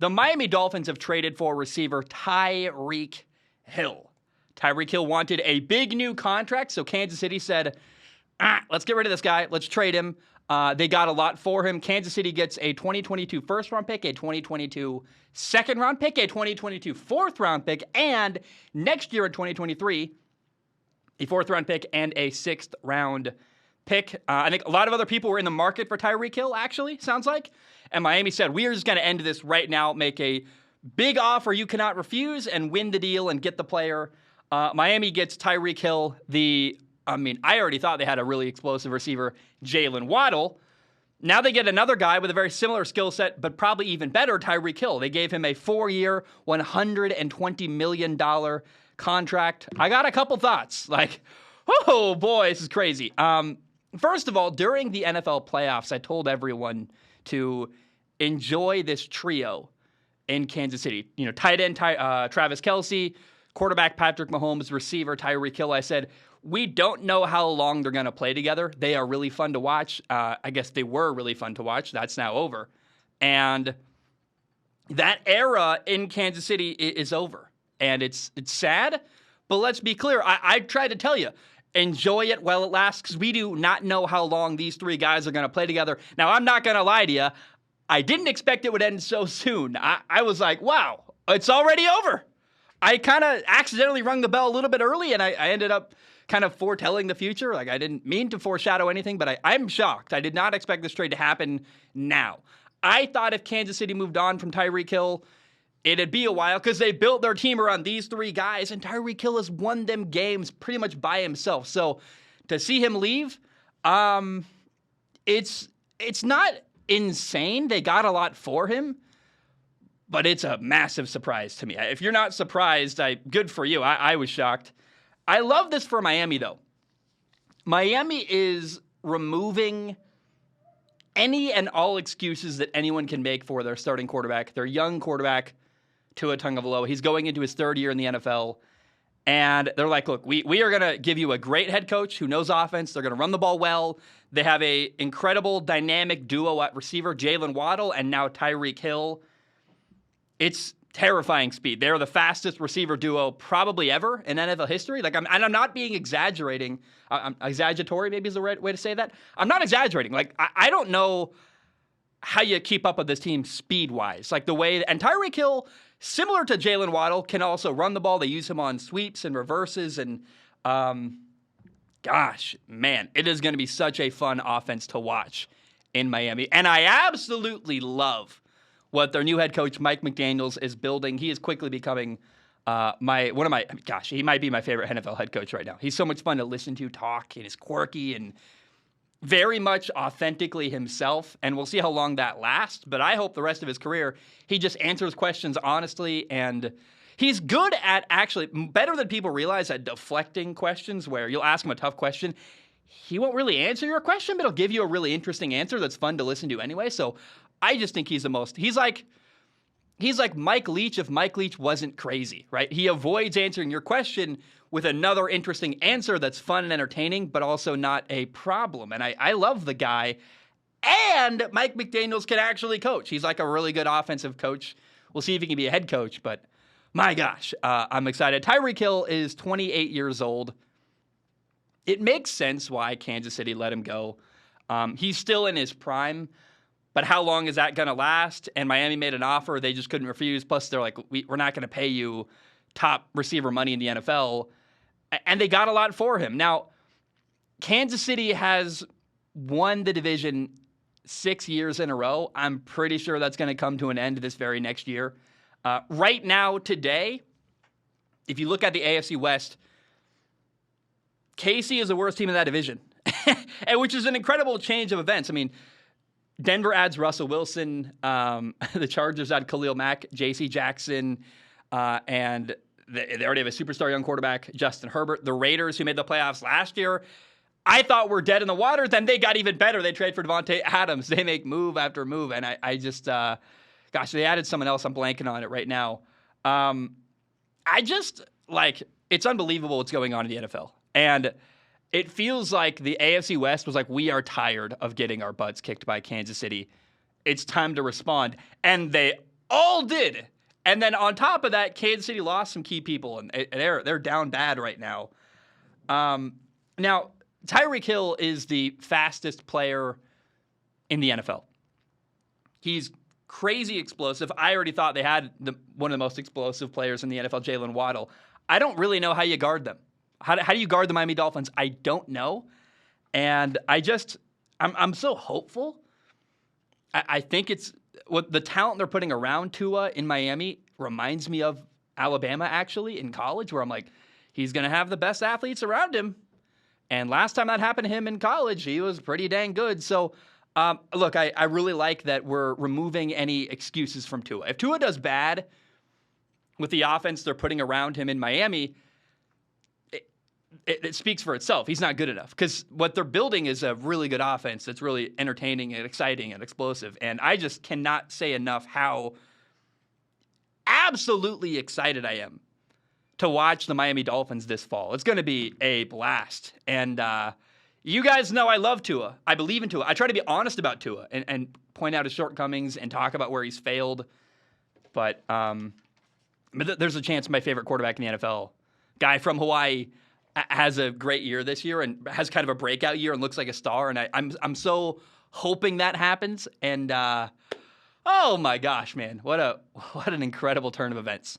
The Miami Dolphins have traded for receiver Tyreek Hill. Tyreek Hill wanted a big new contract, so Kansas City said, let's get rid of this guy. Let's trade him. They got a lot for him. Kansas City gets a 2022 first-round pick, a 2022 second-round pick, a 2022 fourth-round pick, and next year in 2023, a fourth-round pick and a sixth-round pick. I think a lot of other people were in the market for Tyreek Hill, actually, sounds like. And Miami said, we are just going to end this right now, make a big offer you cannot refuse, and win the deal and get the player. Miami gets Tyreek Hill. I already thought they had a really explosive receiver, Jalen Waddle. Now they get another guy with a very similar skill set, but probably even better, Tyreek Hill. They gave him a 4-year, $120 million contract. I got a couple thoughts. Oh boy, this is crazy. First of all, during the NFL playoffs, I told everyone to enjoy this trio in Kansas City. Tight end Travis Kelce, quarterback Patrick Mahomes, receiver Tyreek Hill. I said, we don't know how long they're going to play together. They are really fun to watch. I guess they were really fun to watch. That's now over. And that era in Kansas City is over. And it's sad, but let's be clear. I tried to tell you, enjoy it while it lasts, because we do not know how long these three guys are going to play together. Now, I'm not going to lie to you. I didn't expect it would end so soon. I was like, wow, it's already over. I kind of accidentally rung the bell a little bit early, and I ended up kind of foretelling the future. I didn't mean to foreshadow anything, but I'm shocked. I did not expect this trade to happen now. I thought if Kansas City moved on from Tyreek Hill, it'd be a while, because they built their team around these three guys, and Tyreek Hill has won them games pretty much by himself. So to see him leave, it's not insane. They got a lot for him, but it's a massive surprise to me. If you're not surprised, good for you. I was shocked. I love this for Miami, though. Miami is removing any and all excuses that anyone can make for their starting quarterback, their young quarterback, Tua Tagovailoa. He's going into his third year in the NFL, and they're like, look, we are going to give you a great head coach who knows offense. They're going to run the ball well. They have a incredible dynamic duo at receiver, Jalen Waddle, and now Tyreek Hill. It's terrifying speed. They're the fastest receiver duo probably ever in NFL history. I'm not being exaggerating. Exaggeratory maybe is the right way to say that. I'm not exaggerating. I don't know how you keep up with this team speed-wise. And Tyreek Hill, similar to Jalen Waddle, can also run the ball. They use him on sweeps and reverses. And gosh, man, it is going to be such a fun offense to watch in Miami. And I absolutely love what their new head coach, Mike McDaniels, is building. He is quickly becoming he might be my favorite NFL head coach right now. He's so much fun to listen to talk, and he's quirky and very much authentically himself, and we'll see how long that lasts, but I hope the rest of his career, he just answers questions honestly, and he's good at, actually, better than people realize, at deflecting questions, where you'll ask him a tough question. He won't really answer your question, but he'll give you a really interesting answer that's fun to listen to anyway. So I just think he's like Mike Leach if Mike Leach wasn't crazy, right? He avoids answering your question with another interesting answer that's fun and entertaining, but also not a problem. And I love the guy. And Mike McDaniels can actually coach. He's like a really good offensive coach. We'll see if he can be a head coach, but my gosh, I'm excited. Tyreek Hill is 28 years old. It makes sense why Kansas City let him go. He's still in his prime, but how long is that going to last? And Miami made an offer they just couldn't refuse. Plus, they're like, we're not going to pay you top receiver money in the NFL. And they got a lot for him. Now, Kansas City has won the division 6 years in a row. I'm pretty sure that's going to come to an end this very next year. Right now, today, if you look at the AFC West, KC is the worst team in that division, and which is an incredible change of events. I mean, Denver adds Russell Wilson. The Chargers add Khalil Mack, J.C. Jackson, and they already have a superstar young quarterback, Justin Herbert. The Raiders, who made the playoffs last year, I thought were dead in the water. Then they got even better. They trade for Devontae Adams. They make move after move, and I just, they added someone else. I'm blanking on it right now. It's unbelievable what's going on in the NFL. And it feels like the AFC West was like, we are tired of getting our butts kicked by Kansas City. It's time to respond. And they all did. And then on top of that, Kansas City lost some key people, and they're down bad right now. Now, Tyreek Hill is the fastest player in the NFL. He's crazy explosive. I already thought they had one of the most explosive players in the NFL, Jalen Waddle. I don't really know how you guard them. How do you guard the Miami Dolphins? I don't know. And I'm so hopeful. I think it's what the talent they're putting around Tua in Miami reminds me of Alabama, actually, in college, where I'm like, he's going to have the best athletes around him. And last time that happened to him in college, he was pretty dang good. So, look, I really like that we're removing any excuses from Tua. If Tua does bad with the offense they're putting around him in Miami, it speaks for itself. He's not good enough because what they're building is a really good offense that's really entertaining and exciting and explosive. And I just cannot say enough how absolutely excited I am to watch the Miami Dolphins this fall. It's going to be a blast. And you guys know I love Tua. I believe in Tua. I try to be honest about Tua and point out his shortcomings and talk about where he's failed. But there's a chance my favorite quarterback in the NFL, guy from Hawaii, has a great year this year and has kind of a breakout year and looks like a star. And I'm so hoping that happens. And oh my gosh, man, what an incredible turn of events.